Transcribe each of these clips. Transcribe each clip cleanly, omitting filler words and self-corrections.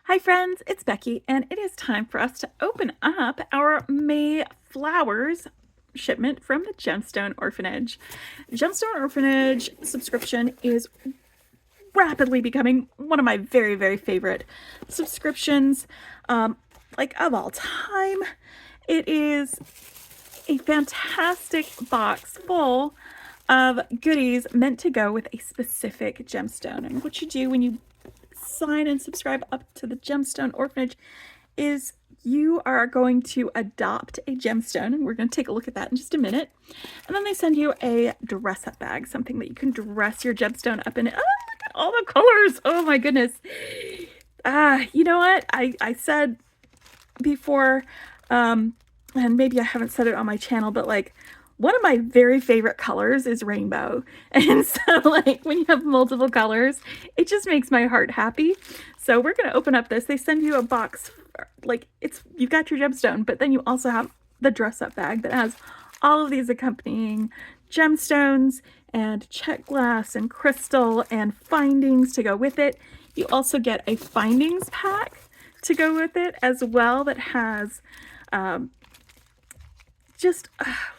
Hi friends, it's Becky, and it is time for us to open up our May flowers shipment from the Gemstone Orphanage. Gemstone Orphanage subscription is rapidly becoming one of my very favorite subscriptions, of all time. It is a fantastic box full of goodies meant to go with a specific gemstone. And what you do when you sign and subscribe up to the Gemstone Orphanage is you are going to adopt a gemstone, and we're going to take a look at that in just a minute. And then they send you a dress up bag, something that you can dress your gemstone up in. Oh, look at all the colors. Oh my goodness. You know what? I said before, and maybe I haven't said it on my channel, but like, one of my very favorite colors is rainbow. And so like when you have multiple colors, it just makes my heart happy. So we're going to open up this. They send you a box, like you've got your gemstone, but then you also have the dress up bag that has all of these accompanying gemstones and check glass and crystal and findings to go with it. You also get a findings pack to go with it as well that has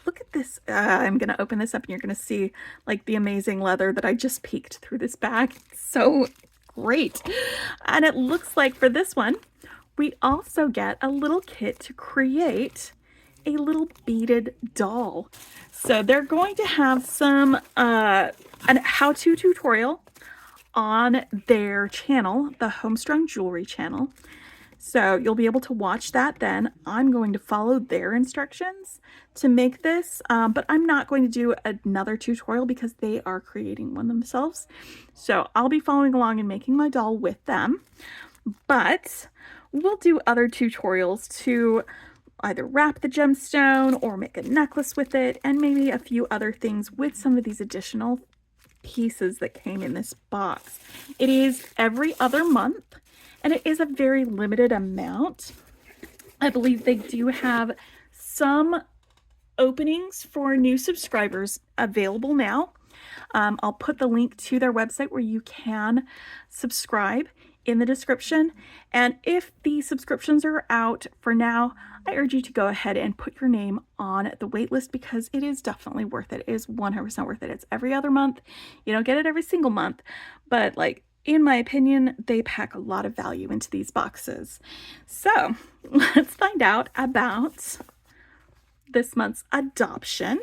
look at this. I'm going to open this up and you're going to see like the amazing leather that I just peeked through this bag. It's so great. And it looks like for this one, we also get a little kit to create a little beaded doll. So they're going to have some an how-to tutorial on their channel, the Homestrung Jewelry channel. So you'll be able to watch that then. I'm going to follow their instructions to make this, but I'm not going to do another tutorial because they are creating one themselves. So I'll be following along and making my doll with them, but we'll do other tutorials to either wrap the gemstone or make a necklace with it, and maybe a few other things with some of these additional pieces that came in this box. It is every other month, and it is a very limited amount. I believe they do have some openings for new subscribers available now. I'll put the link to their website where you can subscribe in the description. And if the subscriptions are out for now, I urge you to go ahead and put your name on the wait list because it is definitely worth it. It is 100% worth it. It's every other month. You don't get it every single month, but like, in my opinion, they pack a lot of value into these boxes. So let's find out about this month's adoption.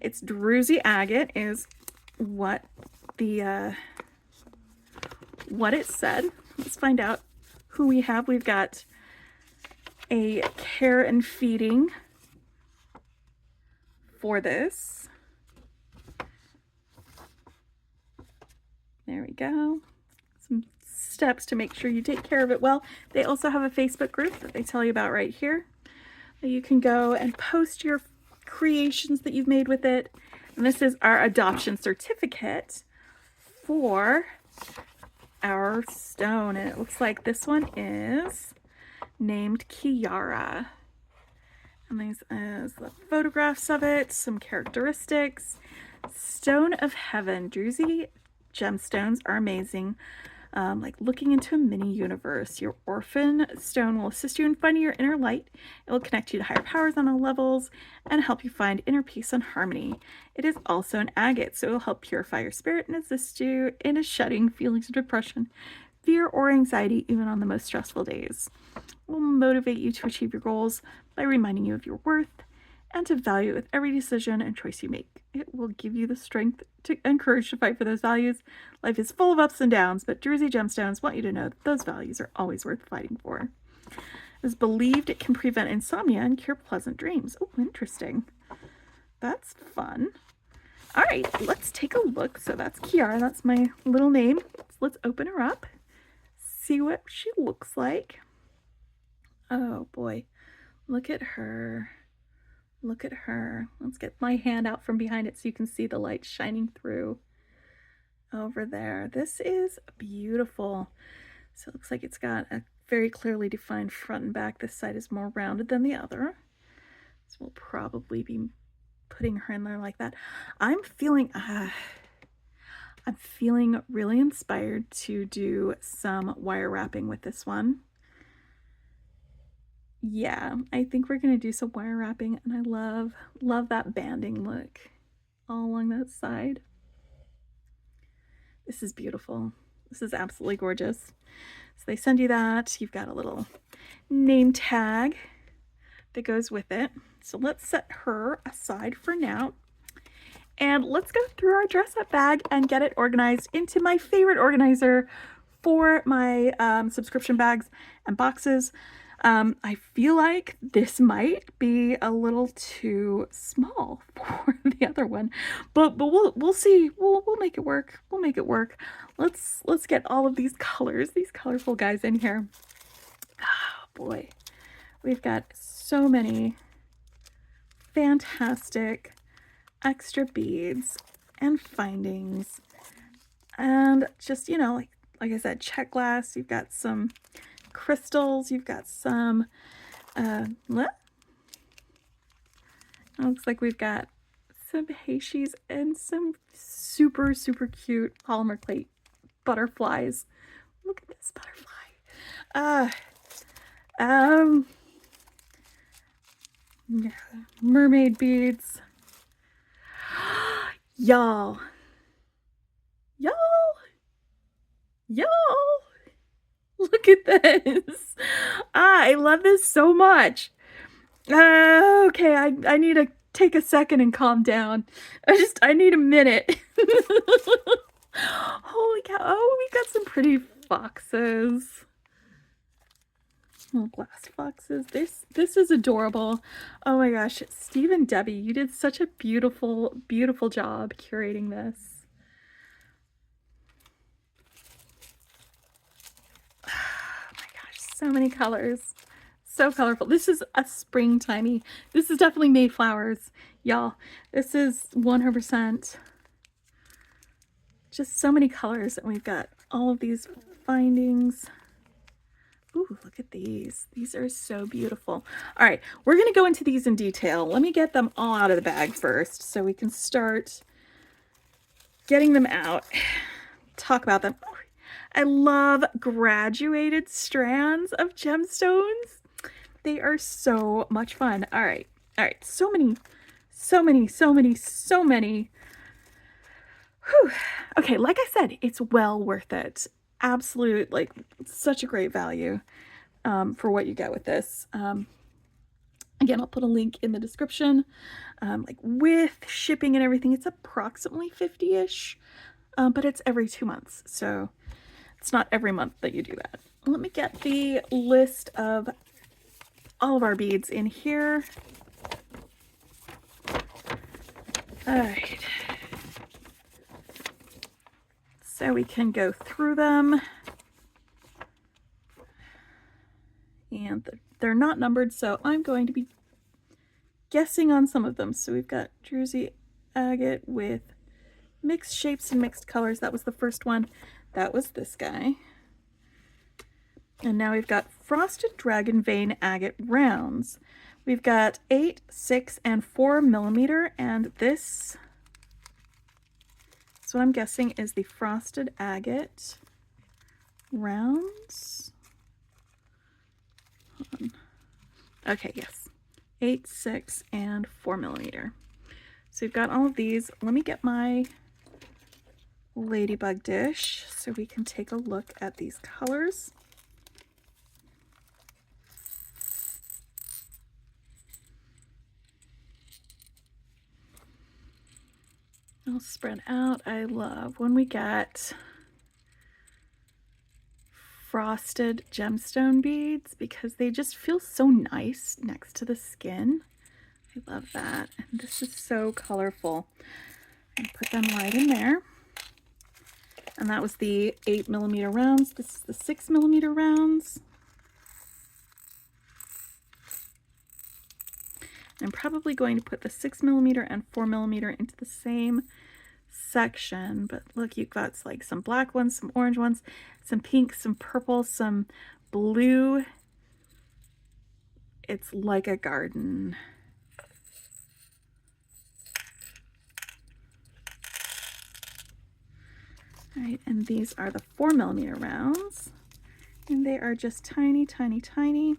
It's Druzy Agate is what the what it said. Let's find out who we have. We've got a care and feeding for this. There we go. Some steps to make sure you take care of it well. They also have a Facebook group that they tell you about right here. You can go and post your creations that you've made with it. And this is our adoption certificate for our stone. And it looks like this one is named Kiyara. And these is the photographs of it, some characteristics. Stone of Heaven. Druzy gemstones are amazing. Like looking into a mini universe. Your orphan stone will assist you in finding your inner light. It will connect you to higher powers on all levels and help you find inner peace and harmony. It is also an agate, so it will help purify your spirit and assist you in shedding feelings of depression, fear, or anxiety, even on the most stressful days. It will motivate you to achieve your goals by reminding you of your worth and to value it with every decision and choice you make. It will give you the strength and courage to fight for those values. Life is full of ups and downs, but Druzy gemstones want you to know that those values are always worth fighting for. It is believed it can prevent insomnia and cure pleasant dreams. Oh, interesting. That's fun. All right, let's take a look. So that's Kiyara. That's my little name. Let's open her up, see what she looks like. Oh boy, look at her. Look at her. Let's get my hand out from behind it so you can see the light shining through over there. This is beautiful. So it looks like it's got a very clearly defined front and back. This side is more rounded than the other. So we'll probably be putting her in there like that. I'm feeling I'm feeling really inspired to do some wire wrapping with this one. Yeah, I think we're gonna do some wire wrapping, and I love that banding look all along that side. This is beautiful. This is absolutely gorgeous. So they send you that. You've got a little name tag that goes with it. So let's set her aside for now. And let's go through our dress up bag and get it organized into my favorite organizer for my subscription bags and boxes. I feel like this might be a little too small for the other one, but we'll see. We'll make it work. We'll make it work. Let's get all of these colors, these colorful guys in here. Oh boy, we've got so many fantastic extra beads and findings, and just, you know, like I said, check glass. You've got some crystals, you've got some looks like we've got some Heishis and some super cute polymer plate butterflies. Look at this butterfly. Mermaid beads. Y'all, look at this. I love this so much. Okay, I need to take a second and calm down. I need a minute. Holy cow. Oh, we got some pretty foxes. Little glass foxes. This is adorable. Oh my gosh, Steve and Debbie, you did such a beautiful job curating this. Oh my gosh, so many colors. So colorful. This is a springtimey. This is definitely Mayflowers, y'all. This is 100% just so many colors, and we've got all of these findings. Ooh, look at these. These are so beautiful. All right, we're going to go into these in detail. Let me get them all out of the bag first so we can start getting them out. Talk about them. I love graduated strands of gemstones. They are so much fun. All right. So many. Whew. Okay, like I said, it's well worth it. Absolute, like, such a great value for what you get with this. Again, I'll put a link in the description. Like, with shipping and everything, it's approximately 50-ish, but it's every 2 months, so it's not every month that you do that. Let me get the list of all of our beads in here. All right. So we can go through them. And they're not numbered, so I'm going to be guessing on some of them. So we've got Druzy agate with mixed shapes and mixed colors. That was the first one. That was this guy. And now we've got Frosted Dragon Vein agate rounds. We've got 8, 6, and 4 millimeter, and this, so what I'm guessing is the Frosted Agate rounds. Hold on. Okay, yes. 8, 6, and 4 millimeter. So we've got all of these. Let me get my ladybug dish so we can take a look at these colors. I'll spread out. I love when we get frosted gemstone beads because they just feel so nice next to the skin. I love that. And this is so colorful. And put them right in there. And that was the 8 millimeter rounds. This is the 6 millimeter rounds. I'm probably going to put the 6 millimeter and 4 millimeter into the same section, but look, you've got like some black ones, some orange ones, some pink, some purple, some blue. It's like a garden. All right, and these are the 4mm rounds, and they are just tiny, tiny, tiny.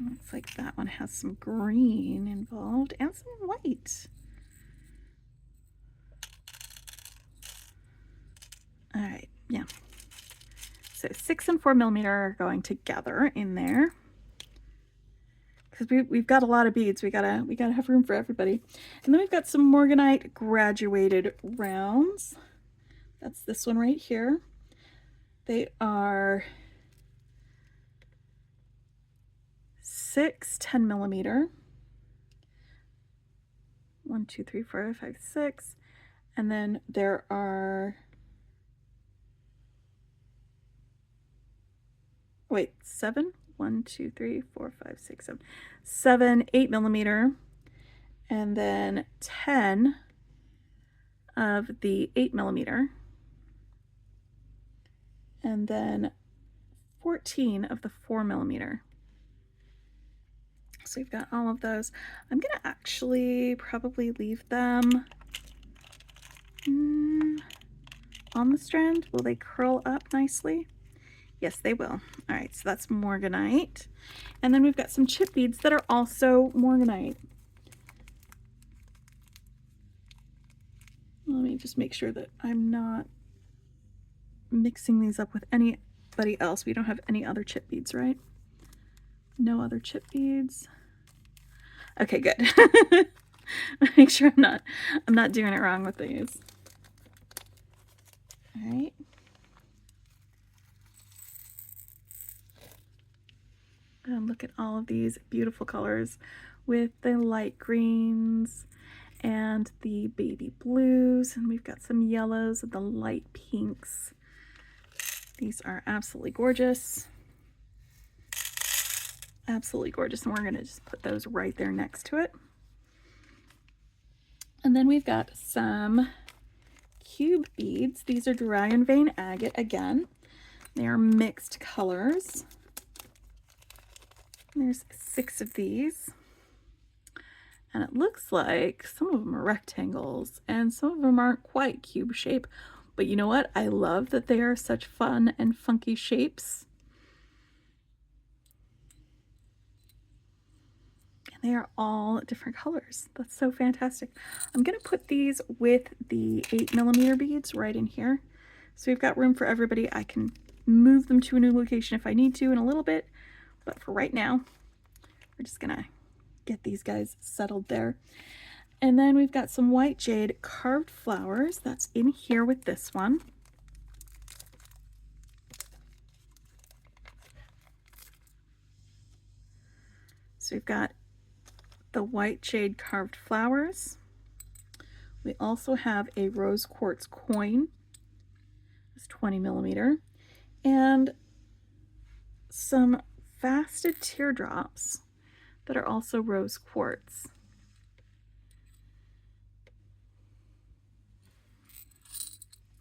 Looks like that one has some green involved and some white. All right, yeah. So 6 and 4mm are going together in there because we've got a lot of beads. We gotta have room for everybody. And then we've got some Morganite graduated rounds. That's this one right here. They are 6 10mm. 1, 2, 3, 4, 5, 6. And then there are, wait, 7? 1, 2, 3, 4, 5, 6, 7. 7 8mm. And then 10 of the 8mm. And then 14 of the 4mm. So we've got all of those. I'm gonna actually probably leave them on the strand. Will they curl up nicely? Yes, they will. All right, so that's Morganite. And then we've got some chip beads that are also Morganite. Let me just make sure that I'm not mixing these up with anybody else. We don't have any other chip beads, right? No other chip beads. Okay, good. Make sure I'm not doing it wrong with these. All right. And look at all of these beautiful colors with the light greens and the baby blues, and we've got some yellows and the light pinks. These are absolutely gorgeous. Absolutely gorgeous, and we're going to just put those right there next to it. And then we've got some cube beads. These are dragon vein agate again. They are mixed colors. There's 6 of these. And it looks like some of them are rectangles and some of them aren't quite cube shape. But you know what? I love that they are such fun and funky shapes. And they are all different colors. That's so fantastic. I'm going to put these with the 8mm beads right in here. So we've got room for everybody. I can move them to a new location if I need to in a little bit. But for right now, we're just going to get these guys settled there. And then we've got some white jade carved flowers. That's in here with this one. So we've got the white jade carved flowers. We also have a rose quartz coin. It's 20mm. And some faceted teardrops that are also rose quartz.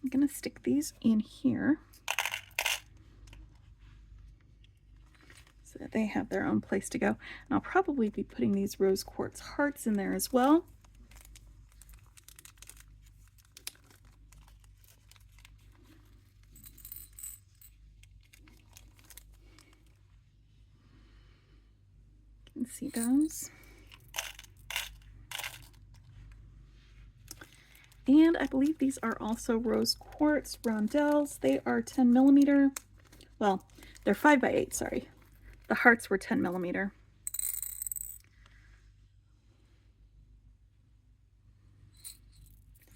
I'm going to stick these in here so that they have their own place to go. And I'll probably be putting these rose quartz hearts in there as well. You can see those. And I believe these are also rose quartz rondelles. They are 10mm. Well, they're 5x8, sorry. The hearts were 10mm.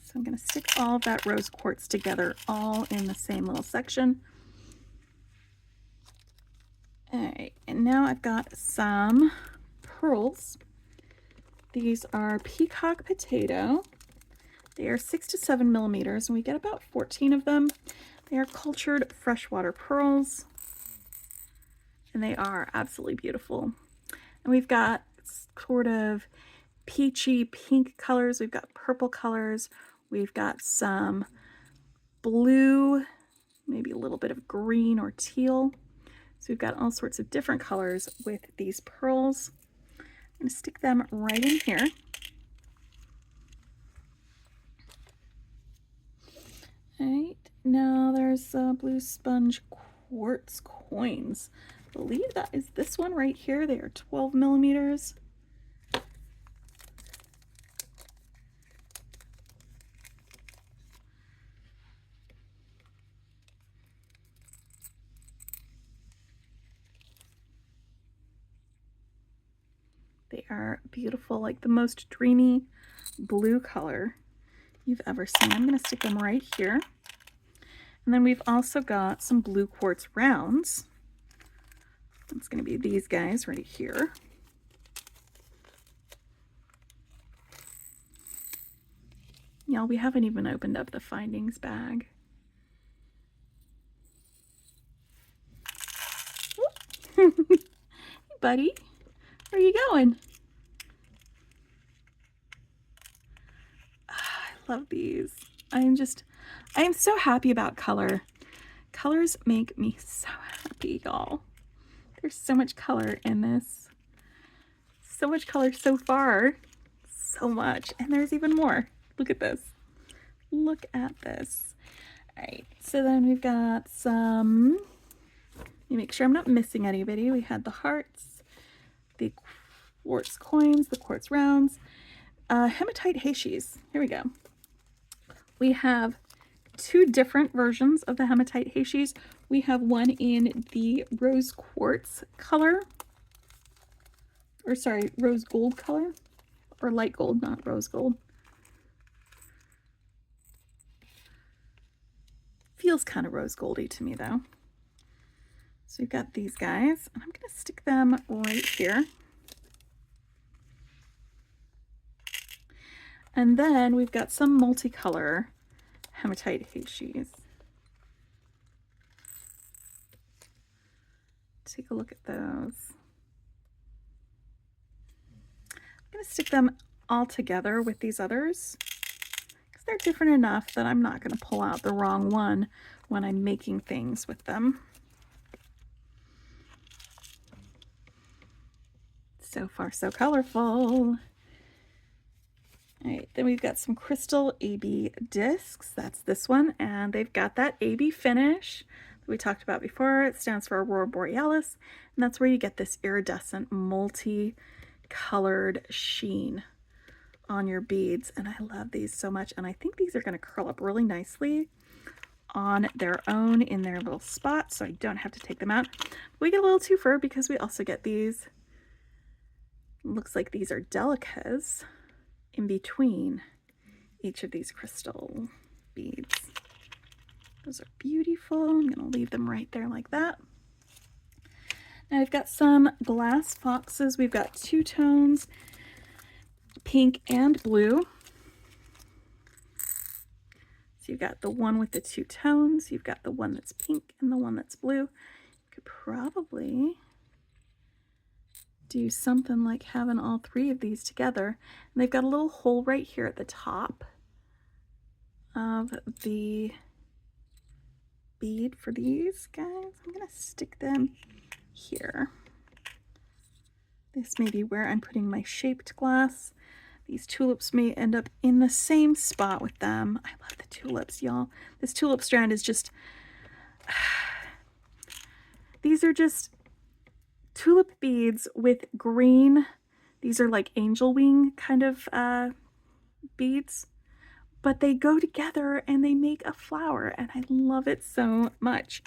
So I'm going to stick all of that rose quartz together all in the same little section. All right, and now I've got some pearls. These are peacock potato. They are 6 to 7mm, and we get about 14 of them. They are cultured freshwater pearls, and they are absolutely beautiful. And we've got sort of peachy pink colors. We've got purple colors. We've got some blue, maybe a little bit of green or teal. So we've got all sorts of different colors with these pearls. I'm going to stick them right in here. All right, now there's blue sponge quartz coins. I believe that is this one right here. They are 12 millimeters. They are beautiful, like the most dreamy blue color you've ever seen. I'm going to stick them right here. And then we've also got some blue quartz rounds. It's going to be these guys right here. Y'all, we haven't even opened up the findings bag. Hey, buddy, where are you going? I love these. I am so happy about color. Colors make me so happy, y'all. There's so much color in this. So much color so far. So much. And there's even more. Look at this. Look at this. All right, so then we've got some, let me make sure I'm not missing anybody. We had the hearts, the quartz coins, the quartz rounds, hematite heishis. Here we go. We have two different versions of the hematite heishis. We have one in the rose quartz color, or sorry, rose gold color, or light gold, not rose gold. Feels kind of rose goldy to me though. So we've got these guys, and I'm going to stick them right here. And then we've got some multicolor hematite heishis. Take a look at those. I'm going to stick them all together with these others because they're different enough that I'm not going to pull out the wrong one when I'm making things with them. So far, so colorful. All right, then we've got some crystal AB discs. That's this one, and they've got that AB finish that we talked about before. It stands for Aurora Borealis, and that's where you get this iridescent, multi-colored sheen on your beads. And I love these so much, and I think these are going to curl up really nicely on their own in their little spot, so I don't have to take them out. We get a little twofer because we also get these, looks like these are delicas in between each of these crystal beads. Those are beautiful. I'm going to leave them right there like that. Now I've got some glass foxes. We've got two tones, pink and blue. So you've got the one with the two tones, you've got the one that's pink and the one that's blue. You could probably do something like having all three of these together. And they've got a little hole right here at the top of the bead for these guys. I'm going to stick them here. This may be where I'm putting my shaped glass. These tulips may end up in the same spot with them. I love the tulips, y'all. This tulip strand is just, these are just tulip beads with green. These are like angel wing kind of beads, but they go together and they make a flower, and I love it so much.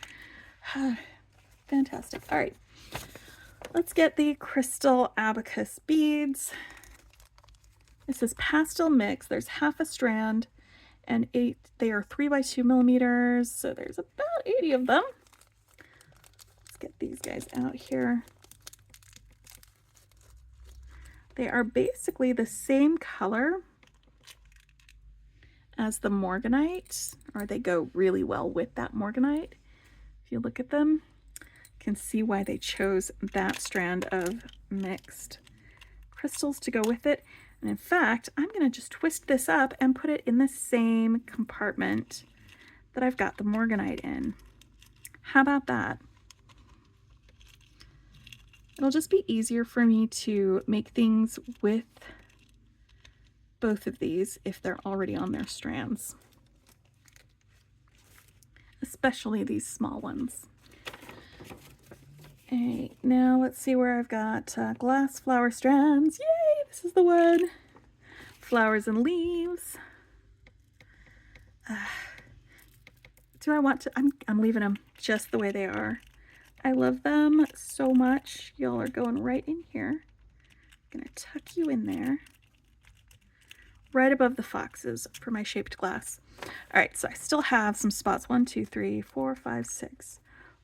Fantastic. All right, let's get the crystal abacus beads. This is pastel mix. There's half a strand and 8, they are 3 by 2 millimeters, so there's about 80 of them. Let's get these guys out here. They are basically the same color as the morganite, or they go really well with that morganite. If you look at them, you can see why they chose that strand of mixed crystals to go with it. And in fact, I'm going to just twist this up and put it in the same compartment that I've got the morganite in. How about that? It'll just be easier for me to make things with both of these if they're already on their strands, especially these small ones. Okay, now let's see where I've got glass flower strands. Yay, this is the one. Flowers and leaves. Do I want to? I'm leaving them just the way they are. I love them so much. Y'all are going right in here. I'm gonna tuck you in there, right above the foxes for my shaped glass. All right, so I still have some spots. 1, 2, 3, 4, 5, 6.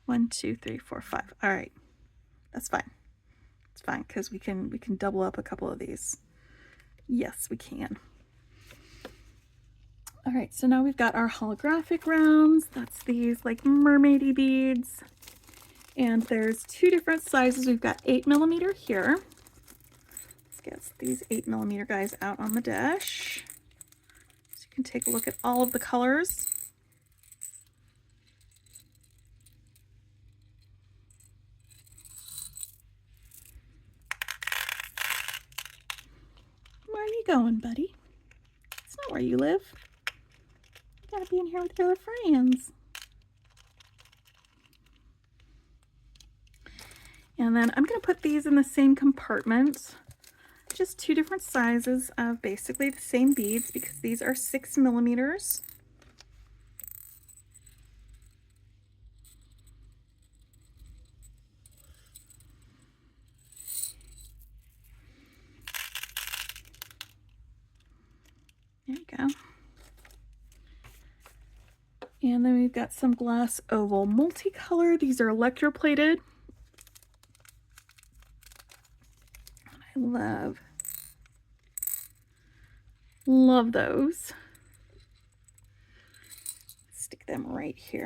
1, 2, 3, 4, 5. All right, that's fine. It's fine because we can double up a couple of these. Yes, we can. All right, so now we've got our holographic rounds. That's these like mermaidy beads. And there's 2 different sizes. We've got 8mm here. Let's get these 8mm guys out on the dish. So you can take a look at all of the colors. Where are you going, buddy? It's not where you live. You gotta be in here with your other friends. And then I'm gonna put these in the same compartment. Just 2 different sizes of basically the same beads because these are 6mm. There you go. And then we've got some glass oval multicolor. These are electroplated. I love those. Stick them right here.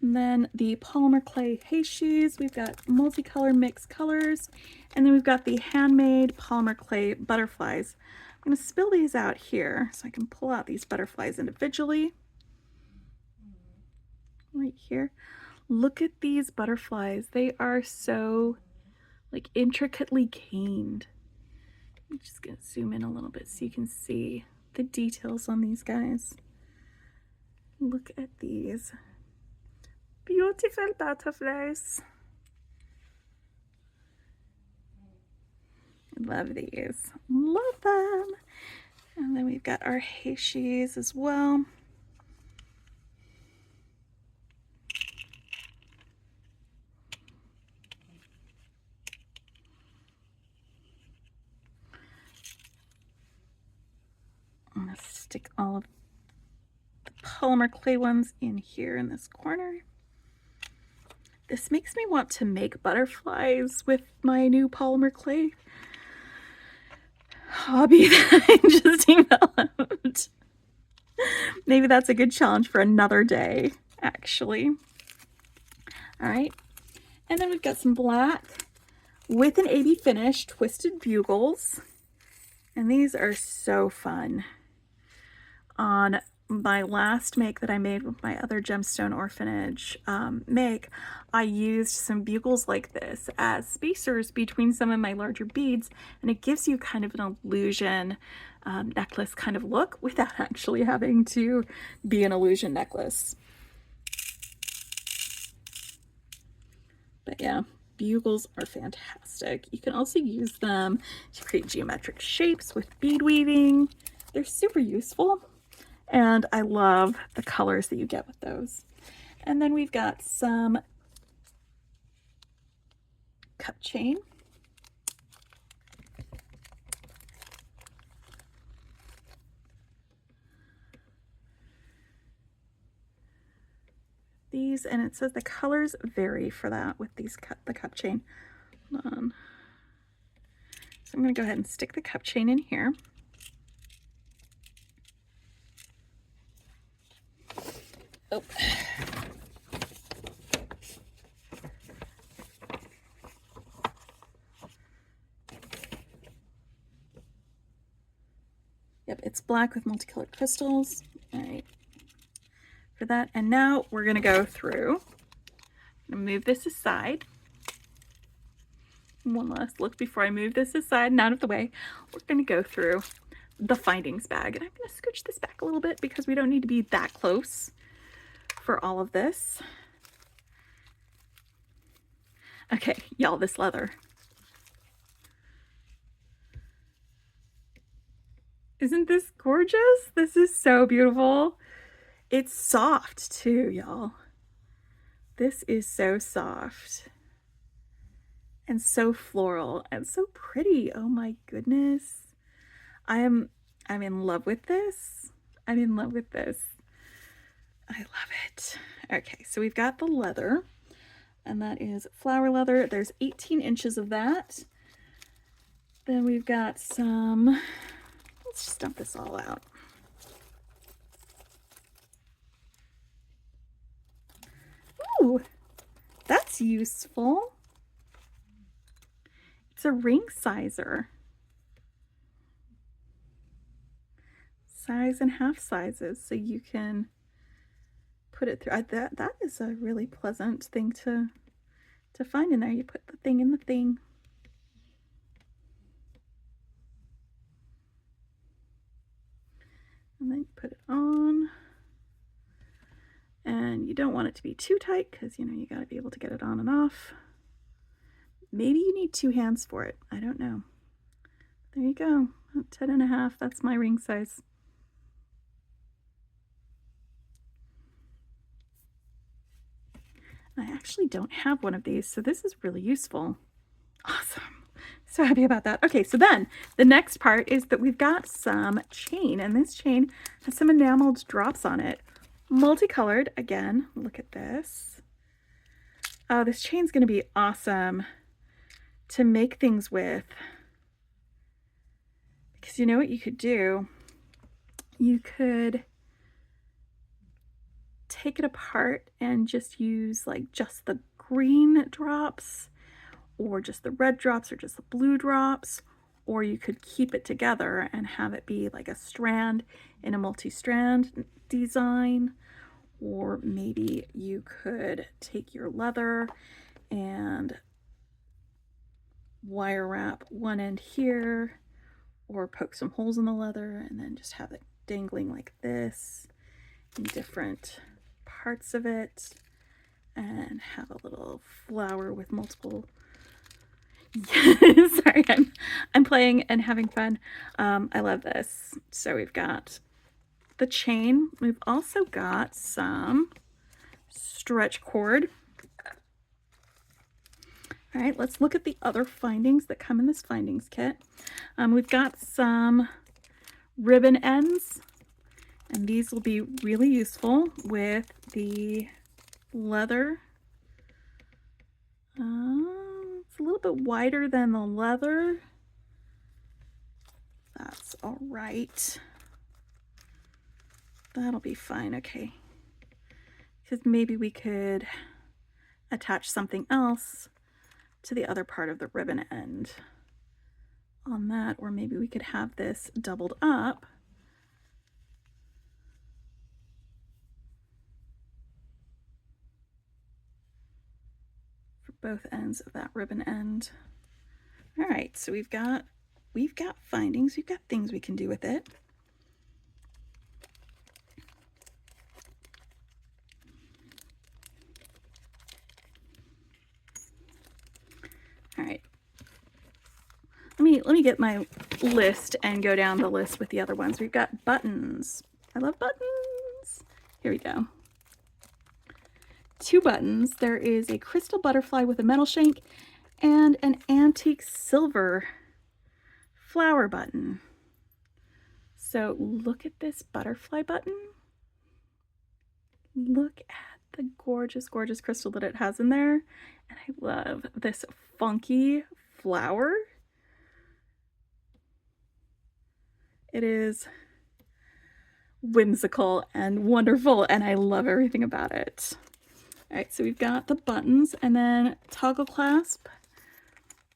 And then the polymer clay heishis, we've got multicolor mixed colors. And then we've got the handmade polymer clay butterflies. I'm going to spill these out here so I can pull out these butterflies individually. Right here. Look at these butterflies. They are so like intricately caned. I'm just going to zoom in a little bit so you can see the details on these guys. Look at these beautiful butterflies. Love these. Love them. And then we've got our heishis as well. I'm going to stick all of the polymer clay ones in here in this corner. This makes me want to make butterflies with my new polymer clay hobby that I just developed. Maybe that's a good challenge for another day, actually. All right. And then we've got some black with an AB finish twisted bugles. And these are so fun. On my last make that I made with my other Gemstone Orphanage make, I used some bugles like this as spacers between some of my larger beads, and it gives you kind of an illusion necklace kind of look without actually having to be an illusion necklace. But yeah, bugles are fantastic. You can also use them to create geometric shapes with bead weaving. They're super useful. And I love the colors that you get with those. And then we've got some cup chain. These, and it says the colors vary for that with these the cup chain. Hold on. So I'm going to go ahead and stick the cup chain in here. Oh. Yep, it's black with multicolored crystals. All right, for that. And now we're going to go through and move this aside. One last look before I move this aside and out of the way. We're going to go through the findings bag, and I'm going to scooch this back a little bit because we don't need to be that close for all of this. Okay, y'all, this leather. Isn't this gorgeous? This is so beautiful. It's soft too, y'all. This is so soft and so floral and so pretty. Oh my goodness. I'm in love with this. I'm in love with this. I love it. Okay, so we've got the leather, and that is flower leather. There's 18 inches of that. Then we've got some, let's just dump this all out. Ooh, that's useful. It's a ring sizer. Size and half sizes, so you can put it through. That is a really pleasant thing to find in there. You put the thing in the thing. And then you put it on. And you don't want it to be too tight because, you know, you got to be able to get it on and off. Maybe you need 2 hands for it. I don't know. There you go. 10.5. That's my ring size. I actually don't have one of these, so this is really useful. Awesome. So happy about that. Okay, so then the next part is that we've got some chain, and this chain has some enameled drops on it. Multicolored, again, look at this. Oh, this chain's going to be awesome to make things with. Because you know what you could do? You could take it apart and just use like just the green drops, or just the red drops, or just the blue drops, or you could keep it together and have it be like a strand in a multi-strand design. Or maybe you could take your leather and wire wrap one end here, or poke some holes in the leather and then just have it dangling like this in different parts of it, and have a little flower with multiple. Sorry, I'm playing and having fun. I love this. So we've got the chain. We've also got some stretch cord. All right, let's look at the other findings that come in this findings kit. We've got some ribbon ends, and these will be really useful with the leather. It's a little bit wider than the leather. That's all right. That'll be fine, okay. Because maybe we could attach something else to the other part of the ribbon end on that, or maybe we could have this doubled up for both ends of that ribbon end. All right, so we've got findings, we've got things we can do with it. All right, let me get my list and go down the list with the other ones. We've got buttons. I love buttons. Here we go. 2 buttons. There is a crystal butterfly with a metal shank and an antique silver flower button. So look at this butterfly button. Look at the gorgeous, gorgeous crystal that it has in there. And I love this funky flower. It is whimsical and wonderful, and I love everything about it. All right, so we've got the buttons, and then toggle clasp.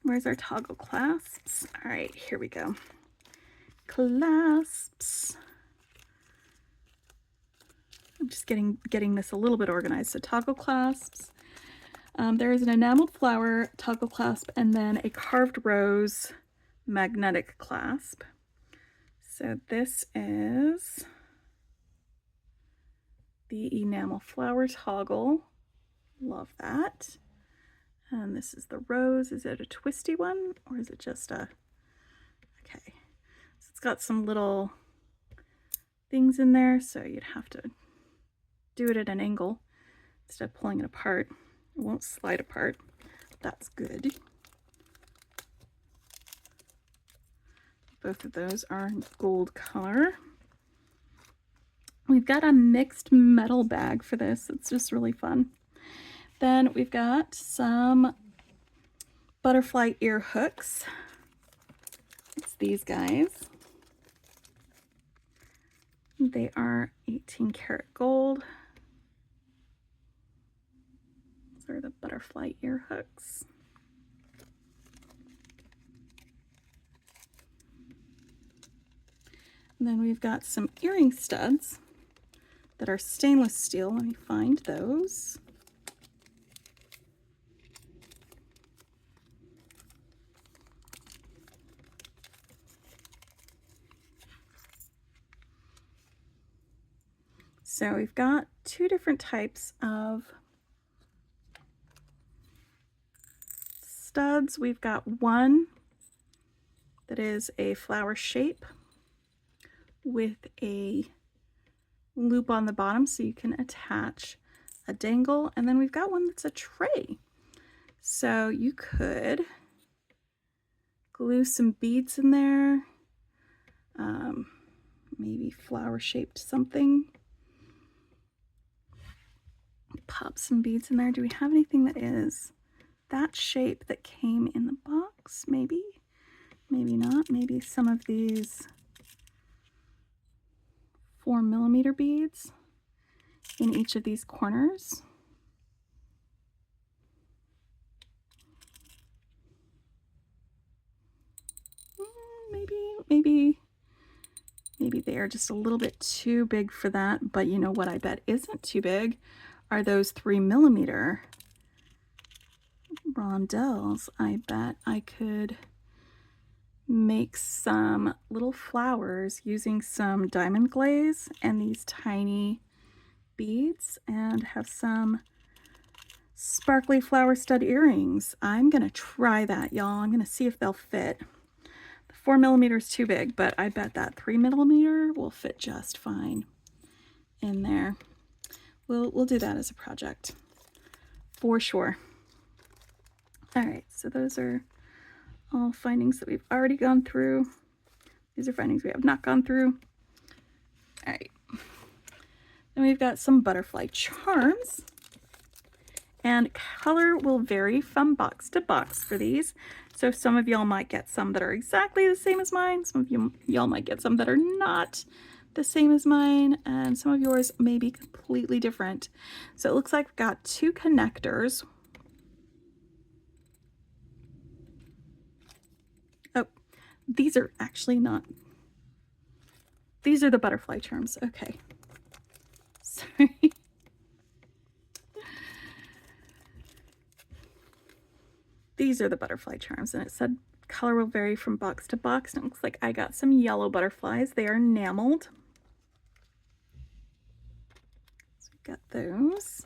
Where's our toggle clasps? All right, here we go. Clasps. I'm just getting this a little bit organized. So toggle clasps. There is an enameled flower toggle clasp and then a carved rose magnetic clasp. So this is the enamel flower toggle. Love that. And this is the rose. Is it a twisty one or is it just a... Okay. So it's got some little things in there, so you'd have to do it at an angle instead of pulling it apart. It won't slide apart. That's good. Both of those are gold color. We've got a mixed metal bag for this. It's just really fun. Then we've got some butterfly ear hooks. It's these guys. They are 18 karat gold. These are the butterfly ear hooks. And then we've got some earring studs that are stainless steel. Let me find those. So we've got two different types of studs. We've got one that is a flower shape with a loop on the bottom so you can attach a dangle, and then we've got one that's a tray. So you could glue some beads in there, maybe flower shaped something. Pop some beads in there. Do we have anything that is that shape that came in the box? Maybe, maybe not. Maybe some of these 4mm beads in each of these corners. Maybe they are just a little bit too big for that, but you know what I bet isn't too big are those 3mm rondelles. I bet I could make some little flowers using some diamond glaze and these tiny beads and have some sparkly flower stud earrings. I'm gonna try that, y'all. I'm gonna see if they'll fit. The 4mm is too big, but I bet that 3mm will fit just fine in there. We'll do that as a project for sure. All right, so those are all findings that we've already gone through. These are findings we have not gone through. All right. Then we've got some butterfly charms. And color will vary from box to box for these. So some of y'all might get some that are exactly the same as mine. Some of y'all might get some that are not the same as mine. And some of yours may be completely different. So it looks like we've got two connectors. Oh, these are actually not. These are the butterfly charms. Okay. Sorry. These are the butterfly charms, and it said color will vary from box to box, and it looks like I got some yellow butterflies. They are enameled. So we got those.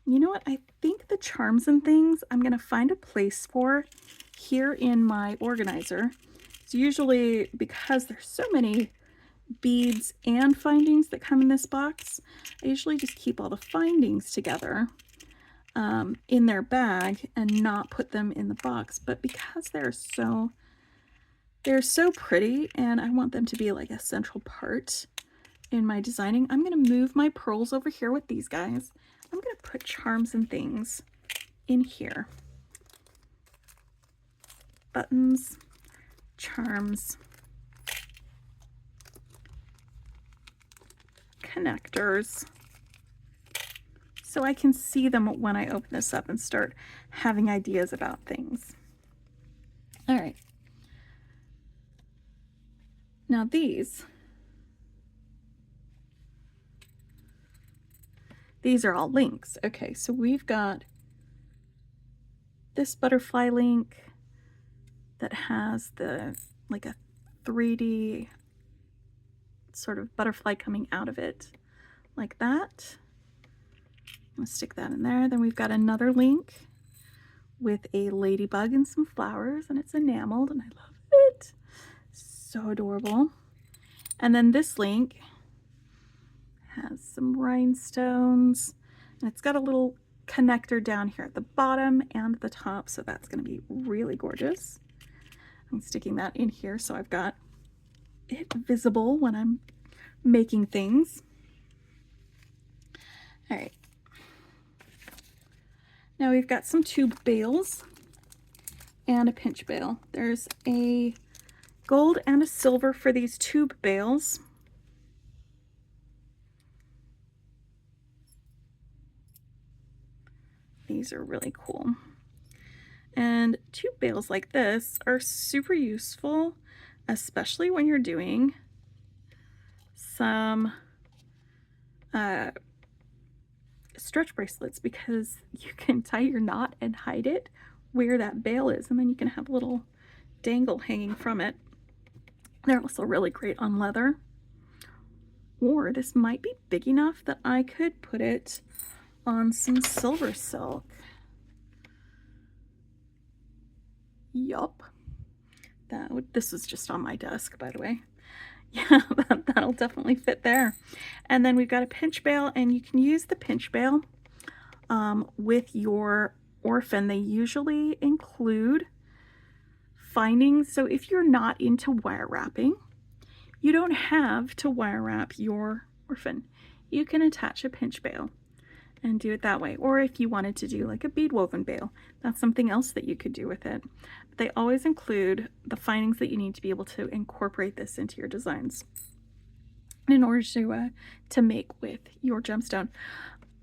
And you know what? I think the charms and things I'm going to find a place for here in my organizer. So usually, because there's so many beads and findings that come in this box, I usually just keep all the findings together in their bag and not put them in the box. But because they're so pretty and I want them to be like a central part in my designing, I'm going to move my pearls over here with these guys. I'm going to put charms and things in here. Buttons, charms, connectors, so I can see them when I open this up and start having ideas about things. All right. Now these are all links. Okay, so we've got this butterfly link that has the like a 3D sort of butterfly coming out of it like that. I'm gonna stick that in there. Then we've got another link with a ladybug and some flowers, and it's enameled, and I love it. So adorable. And then this link has some rhinestones, and it's got a little connector down here at the bottom and the top, so that's going to be really gorgeous. I'm sticking that in here so I've got it visible when I'm making things. All right. Now we've got some tube bails and a pinch bail. There's a gold and a silver for these tube bails. These are really cool. And tube bails like this are super useful, especially when you're doing some stretch bracelets, because you can tie your knot and hide it where that bail is, and then you can have a little dangle hanging from it. They're also really great on leather. Or this might be big enough that I could put it on some silver silk. Yup. This was just on my desk, by the way. Yeah, that'll definitely fit there. And then we've got a pinch bail, and you can use the pinch bail with your orphan. They usually include findings. So if you're not into wire wrapping, you don't have to wire wrap your orphan. You can attach a pinch bail and do it that way. Or if you wanted to do like a bead woven bail, that's something else that you could do with it. But they always include the findings that you need to be able to incorporate this into your designs in order to make with your gemstone.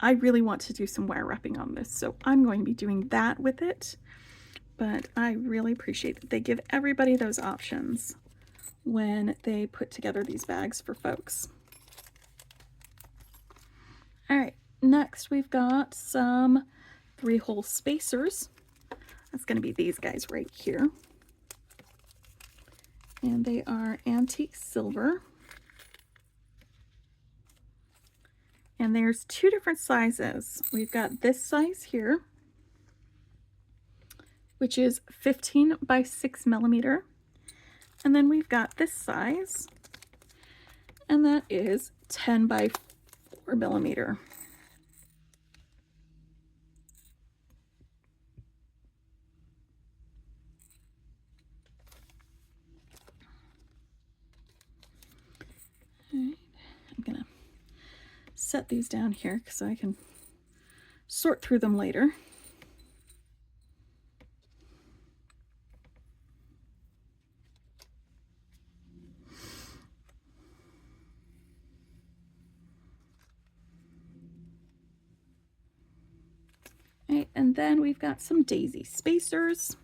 I really want to do some wire wrapping on this, so I'm going to be doing that with it. But I really appreciate that they give everybody those options when they put together these bags for folks. All right, next we've got some 3-hole spacers. That's going to be these guys right here. And they are antique silver. And there's 2 different sizes. We've got this size here, which is 15 by 6 millimeter. And then we've got this size, and that is 10 by 4 millimeter. All right. I'm gonna set these down here so I can sort through them later. All right, and then we've got some daisy spacers.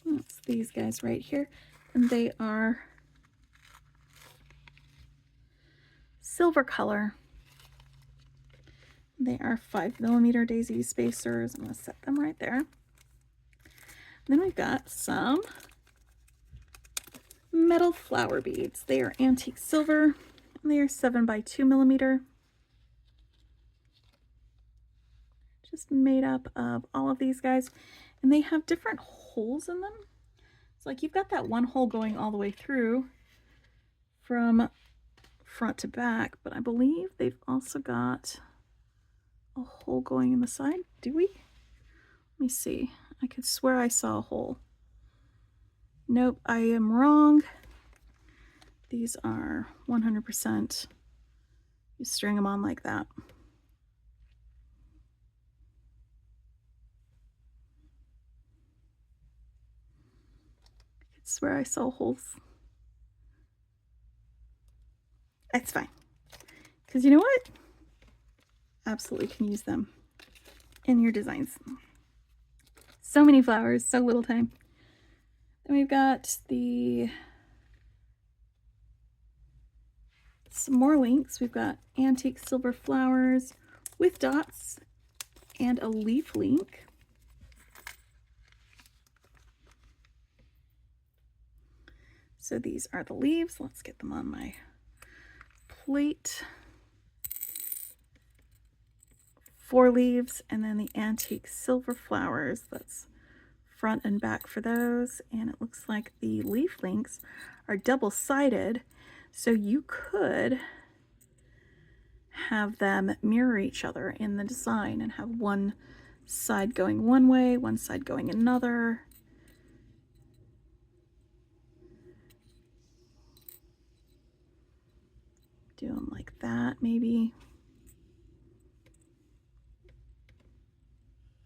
That's these guys right here, and they are silver color. They are 5 millimeter daisy spacers. I'm going to set them right there. Then we've got some metal flower beads. They are antique silver, and they are 7 by 2 millimeter. Just made up of all of these guys, and they have different holes in them. It's like you've got that one hole going all the way through from front to back, but I believe they've also got a hole going in the side. Do we? Let me see. I could swear I saw a hole. Nope, I am wrong. These are 100%. You string them on like that. I could swear I saw holes. It's fine. Because you know what? Absolutely can use them in your designs. So many flowers, so little time. Then we've got some more links. We've got antique silver flowers with dots and a leaf link. So these are the leaves. Let's get them on my plate. 4 leaves, and then the antique silver flowers. That's front and back for those. And it looks like the leaf links are double-sided, so you could have them mirror each other in the design and have one side going one way, one side going another. Do them like that, maybe.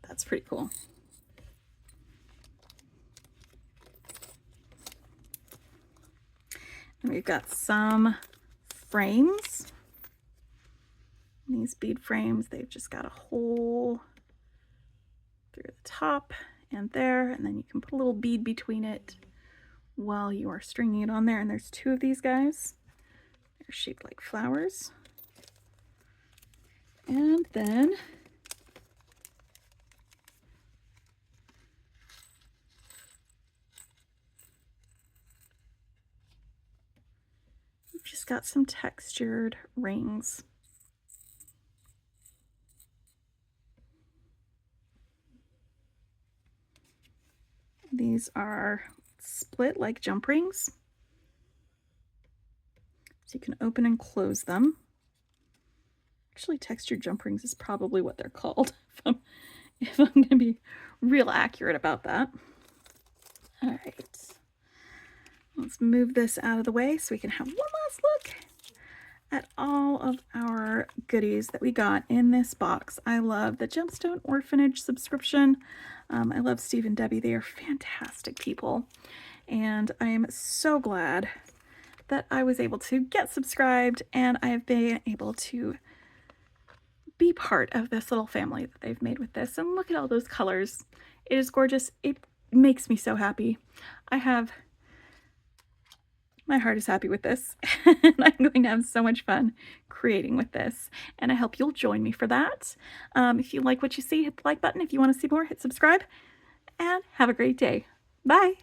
That's pretty cool. And we've got some frames. These bead frames, they've just got a hole through the top and there, and then you can put a little bead between it while you are stringing it on there. And there's 2 of these guys. They're shaped like flowers. And then we've just got some textured rings. These are split like jump rings. So you can open and close them. Actually, textured jump rings is probably what they're called, if I'm going to be real accurate about that. All right. Let's move this out of the way so we can have one last look at all of our goodies that we got in this box. I love the Gemstone Orphanage subscription. I love Steve and Debbie. They are fantastic people. And I am so glad that I was able to get subscribed, and I have been able to be part of this little family that they've made with this. And look at all those colors. It is gorgeous. It makes me so happy. My heart is happy with this, and I'm going to have so much fun creating with this, and I hope you'll join me for that. If you like what you see, hit the like button. If you want to see more, hit subscribe, and have a great day. Bye!